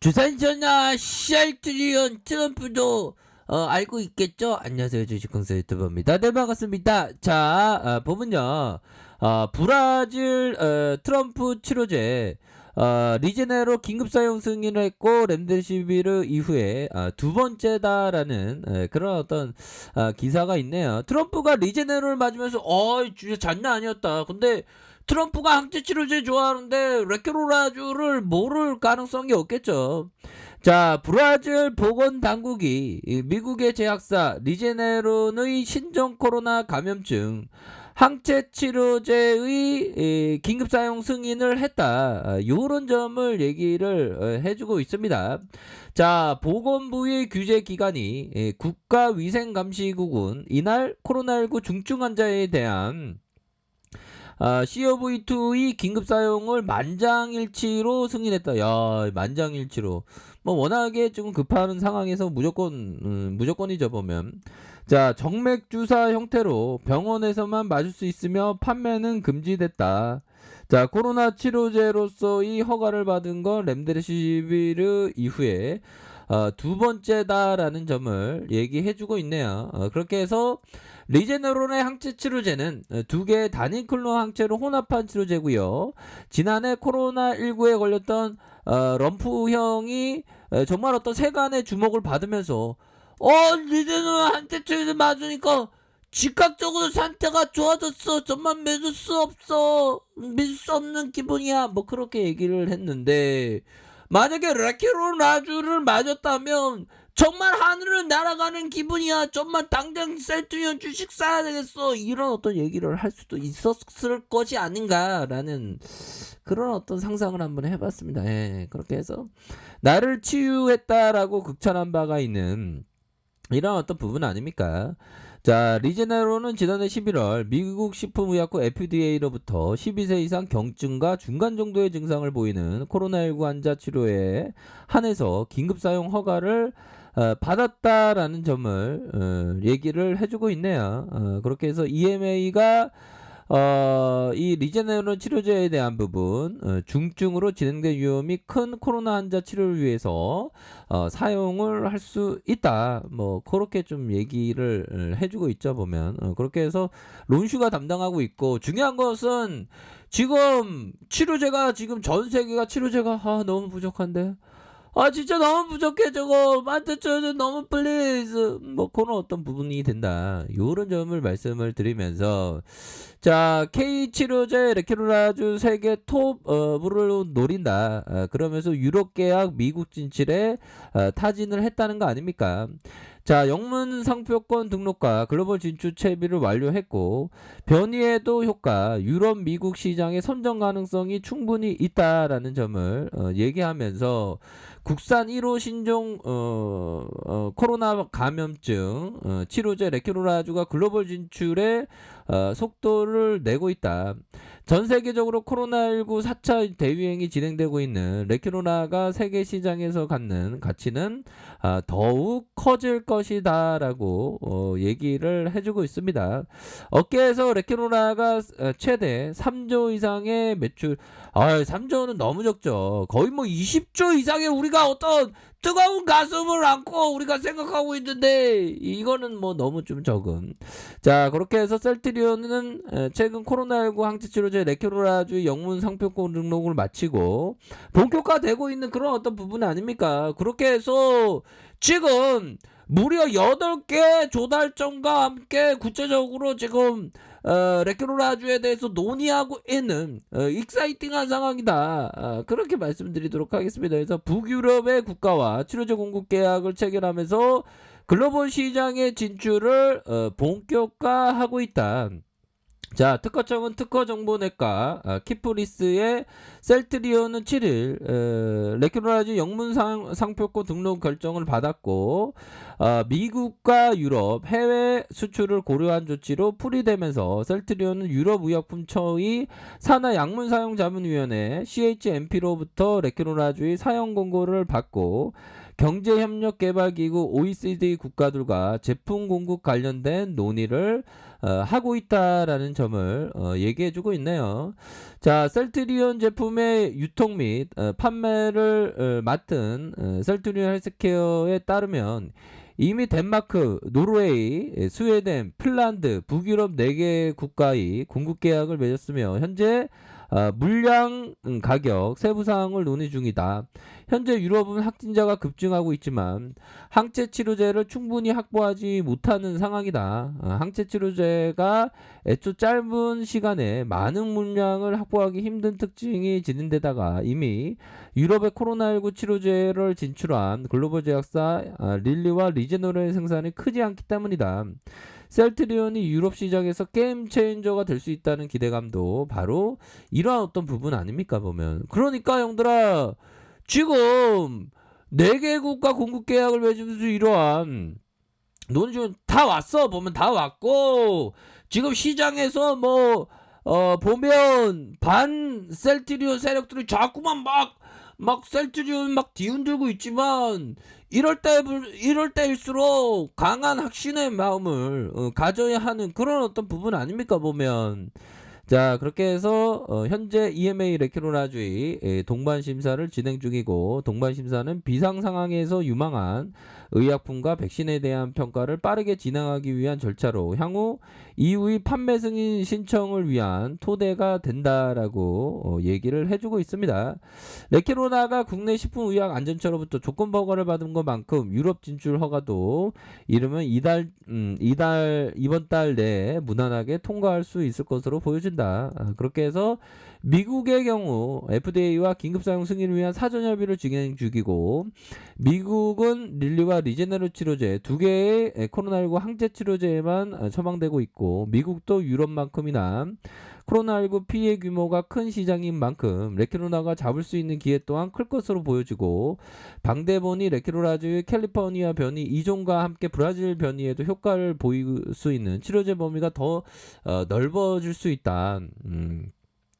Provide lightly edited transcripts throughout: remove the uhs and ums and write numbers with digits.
조선전화 샬트리온 트럼프도 알고 있겠죠? 안녕하세요. 주식공사 유튜버입니다. 네, 반갑습니다. 자, 보면요. 브라질 트럼프 치료제 리제네로 긴급 사용 승인을 했고 렘데시비르 이후에 두 번째다라는 그런 어떤 기사가 있네요. 트럼프가 리제네로를 맞으면서 진짜 장난 아니었다. 근데 트럼프가 항체 치료제 좋아하는데 레케로라주를 모를 가능성이 없겠죠. 자, 브라질 보건 당국이 미국의 제약사 리제네론의 신종 코로나 감염증 항체 치료제의 긴급 사용 승인을 했다. 요런 점을 얘기를 해주고 있습니다. 자, 보건부의 규제 기관이 국가위생감시국은 이날 코로나19 중증 환자에 대한 COV2의 긴급 사용을 만장일치로 승인했다. 야, 만장일치로. 뭐 워낙에 좀 급한 상황에서 무조건이죠 보면. 자, 정맥 주사 형태로 병원에서만 맞을 수 있으며 판매는 금지됐다. 자, 코로나 치료제로서의 허가를 받은 건 렘데시비르 이후에 두 번째다라는 점을 얘기해주고 있네요. 그렇게 해서 리제네론의 항체 치료제는 두 개의 단일 클론 항체로 혼합한 치료제고요. 지난해 코로나19에 걸렸던 럼프형이 정말 어떤 세간의 주목을 받으면서 리제네론 항체 치료제 맞으니까 즉각적으로 상태가 좋아졌어. 정말 믿을 수 없는 기분이야. 뭐 그렇게 얘기를 했는데 만약에 레케로라주를 맞았다면 정말 하늘을 날아가는 기분이야. 정말 당장 셀트리온 주식 사야 되겠어. 이런 어떤 얘기를 할 수도 있었을 것이 아닌가라는 그런 어떤 상상을 한번 해봤습니다. 그렇게 해서 나를 치유했다라고 극찬한 바가 있는 이런 어떤 부분 아닙니까? 자, 리제네로는 지난해 11월 미국 식품의약국 FDA로부터 12세 이상 경증과 중간 정도의 증상을 보이는 코로나19 환자 치료에 한해서 긴급 사용 허가를 받았다라는 점을 얘기를 해주고 있네요. 그렇게 해서 EMA가 이 리제네론 치료제에 대한 부분 중증으로 진행된 위험이 큰 코로나 환자 치료를 위해서 사용을 할 수 있다. 뭐 그렇게 좀 얘기를 해주고 있죠 보면. 그렇게 해서 론슈가 담당하고 있고 중요한 것은 지금 치료제가 지금 전 세계가 치료제가 너무 부족한데. 진짜 너무 부족해 저거 만테쳐줘 너무 플리즈 뭐 그런 어떤 부분이 된다 요런 점을 말씀을 드리면서 자 K치료제 레케로라주 세계 톱으로 노린다 그러면서 유럽 계약 미국 진출에 타진을 했다는 거 아닙니까? 자, 영문 상표권 등록과 글로벌 진출 채비를 완료했고 변이에도 효과, 유럽, 미국 시장의 선정 가능성이 충분히 있다라는 점을 얘기하면서 국산 1호 신종 코로나 감염증 치료제 레케로라주가 글로벌 진출에 속도를 내고 있다. 전 세계적으로 코로나19 4차 대유행이 진행되고 있는 레케로나가 세계 시장에서 갖는 가치는 더욱 커질 것이다 라고 얘기를 해주고 있습니다. 업계에서 레케로나가 최대 3조 이상의 매출 3조는 너무 적죠. 거의 뭐 20조 이상의 우리가 어떤 뜨거운 가슴을 안고 우리가 생각하고 있는데 이거는 뭐 너무 좀 적음. 자, 그렇게 해서 셀트리온은 최근 코로나19 항체 치료제 레케로라주 영문 상표권 등록을 마치고 본격화되고 있는 그런 어떤 부분 아닙니까? 그렇게 해서 지금 무려 8개 조달점과 함께 구체적으로 지금 레케로라주에 대해서 논의하고 있는 익사이팅한 상황이다. 그렇게 말씀드리도록 하겠습니다. 그래서 북유럽의 국가와 치료제 공급 계약을 체결하면서 글로벌 시장의 진출을 본격화하고 있다. 자, 특허청은 특허정보내과 키프리스의 셀트리온은 7일 레큐라주 영문 상표권 등록 결정을 받았고 미국과 유럽 해외 수출을 고려한 조치로 풀이되면서 셀트리온은 유럽의약품처의 산하 약물 사용 자문위원회 CHMP로부터 레큐라주의 사용 권고를 받고 경제협력개발기구 OECD 국가들과 제품 공급 관련된 논의를 하고 있다라는 점을 얘기해주고 있네요. 자, 셀트리온 제품의 유통 및 판매를 맡은 셀트리온 헬스케어에 따르면 이미 덴마크, 노르웨이, 스웨덴, 핀란드, 북유럽 4개 국가의 공급 계약을 맺었으며 현재 물량 가격 세부 사항을 논의 중이다. 현재 유럽은 확진자가 급증하고 있지만 항체 치료제를 충분히 확보하지 못하는 상황이다. 항체 치료제가 애초 짧은 시간에 많은 물량을 확보하기 힘든 특징이 지닌 데다가 이미 유럽의 코로나19 치료제를 진출한 글로벌 제약사 릴리와 리제노렌 생산이 크지 않기 때문이다. 셀트리온이 유럽 시장에서 게임 체인저가 될 수 있다는 기대감도 바로 이러한 어떤 부분 아닙니까 보면. 그러니까 형들아, 지금 4개 국가 공급 계약을 맺으면서 이러한 논의 다 왔어. 보면 다 왔고, 지금 시장에서 보면 반 셀트리온 세력들이 자꾸만 막 셀트리온 막 뒤흔들고 있지만 이럴 때일수록 강한 확신의 마음을 가져야 하는 그런 어떤 부분 아닙니까 보면. 자, 그렇게 해서 현재 EMA 레키로나주의 동반 심사를 진행 중이고, 동반 심사는 비상 상황에서 유망한 의약품과 백신에 대한 평가를 빠르게 진행하기 위한 절차로 향후 이후의 판매 승인 신청을 위한 토대가 된다라고 얘기를 해주고 있습니다. 레키로나가 국내 식품의약안전처로부터 조건 허가를 받은 것만큼 유럽 진출 허가도 이르면 이번 달 내에 무난하게 통과할 수 있을 것으로 보여진다. 그렇게 해서 미국의 경우 FDA와 긴급사용 승인을 위한 사전협의를 진행 중이고, 미국은 릴리와 리제네르 치료제 2개의 코로나19 항체 치료제에만 처방되고 있고, 미국도 유럽만큼이나 코로나19 피해 규모가 큰 시장인 만큼 레키로나가 잡을 수 있는 기회 또한 클 것으로 보여지고, 방대본이 레키로나주의 캘리포니아 변이 이종과 함께 브라질 변이에도 효과를 보일 수 있는 치료제 범위가 더 넓어질 수 있다.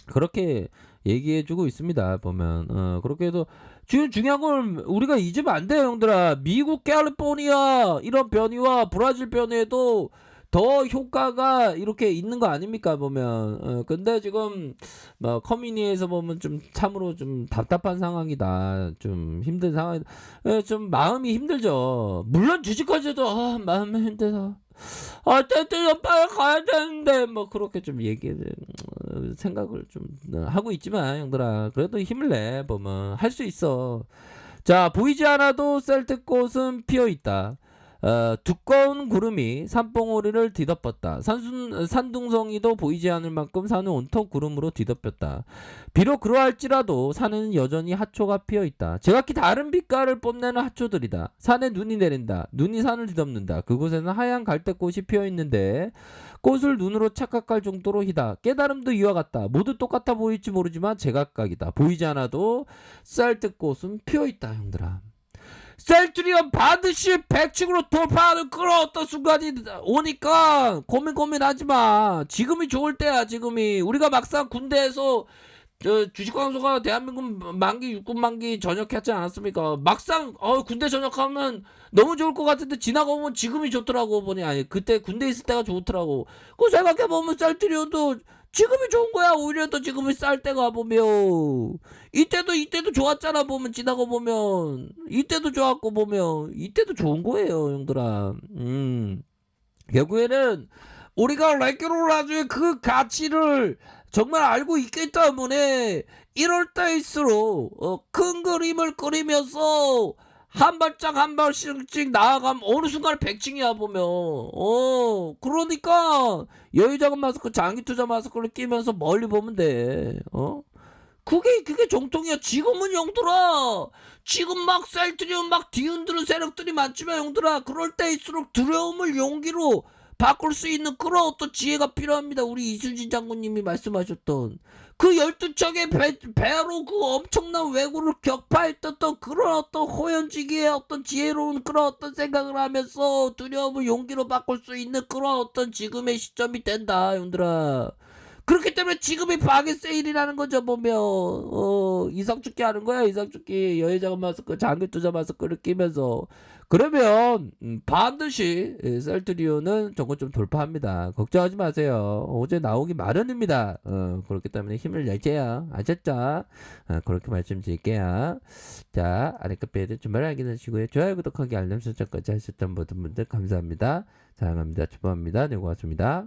그렇게 얘기해주고 있습니다. 보면 그렇게 해도 지금 중요한 건 우리가 잊으면 안 돼요, 형들아. 미국 캘리포니아 이런 변이와 브라질 변이에도 더 효과가 이렇게 있는 거 아닙니까 보면. 근데 지금 커뮤니에서 보면 좀 참으로 좀 답답한 상황이다, 좀 힘든 상황이다. 좀 마음이 힘들죠. 물론 주식까지도 마음이 힘들어. 어쨌든 빨리 가야 되는데 그렇게 좀 생각을 좀 하고 있지만, 형들아, 그래도 힘을 내 보면 할 수 있어. 자, 보이지 않아도 셀트꽃은 피어있다. 두꺼운 구름이 산봉우리를 뒤덮었다. 산둥성이도 보이지 않을 만큼 산은 온통 구름으로 뒤덮였다. 비록 그러할지라도 산에는 여전히 하초가 피어있다. 제각기 다른 빛깔을 뽐내는 하초들이다. 산에 눈이 내린다. 눈이 산을 뒤덮는다. 그곳에는 하얀 갈대꽃이 피어있는데 꽃을 눈으로 착각할 정도로 희다. 깨달음도 이와 같다. 모두 똑같아 보일지 모르지만 제각각이다. 보이지 않아도 쌀뜨꽃은 피어있다, 형들아. 셀트리온 반드시 100층으로 돌파하는 그런 어떤 순간이 오니까 고민하지마. 지금이 좋을 때야. 지금이 우리가 막상 군대에서 주식광소가 대한민국 만기 육군 만기 전역했지 않았습니까? 막상 군대 전역하면 너무 좋을 것 같은데 지나가 보면 지금이 좋더라고 보니. 아니, 그때 군대 있을 때가 좋더라고. 그 생각해보면 셀트리온도 지금이 좋은 거야. 오히려 더 지금이 쌀 때가 보면 이때도 좋았잖아. 보면 지나가 보면 이때도 좋았고 보면 이때도 좋은 거예요, 형들아. 결국에는 우리가 레키로라주의 그 가치를 정말 알고 있기 때문에 이럴 때일수록 큰 그림을 그리면서 한 발짝 한 발씩 나아가면 어느 순간 100층이야 보면. 그러니까 여유 작은 마스크, 장기 투자 마스크를 끼면서 멀리 보면 돼. 그게 정통이야. 지금은 형들아, 지금 막 셀트리온 막 뒤흔드는 세력들이 많지만 형들아, 그럴 때일수록 두려움을 용기로 바꿀 수 있는 그런 어떤 지혜가 필요합니다. 우리 이순신 장군님이 말씀하셨던 그 12척의 배로 그 엄청난 왜구를 격파했던 그런 어떤 호연지기의 어떤 지혜로운 그런 어떤 생각을 하면서 두려움을 용기로 바꿀 수 있는 그런 어떤 지금의 시점이 된다, 형들아. 그렇기 때문에 지금이 방해 세일이라는 거죠 보면. 이삭 죽기 하는 거야 이삭 죽기. 여의자가 마스크 장기 투자 마스크를 끼면서. 그러면 반드시 셀트리온은 저거 좀 돌파합니다. 걱정하지 마세요. 어제 나오기 마련입니다. 그렇기 때문에 힘을 내세요. 아셨죠? 그렇게 말씀드릴게요. 자, 아랫카페에도 주말 확인하시고요. 좋아요, 구독하기, 알람 설정까지 하셨던 모든 분들 감사합니다. 사랑합니다. 축복합니다. 네, 고맙습니다.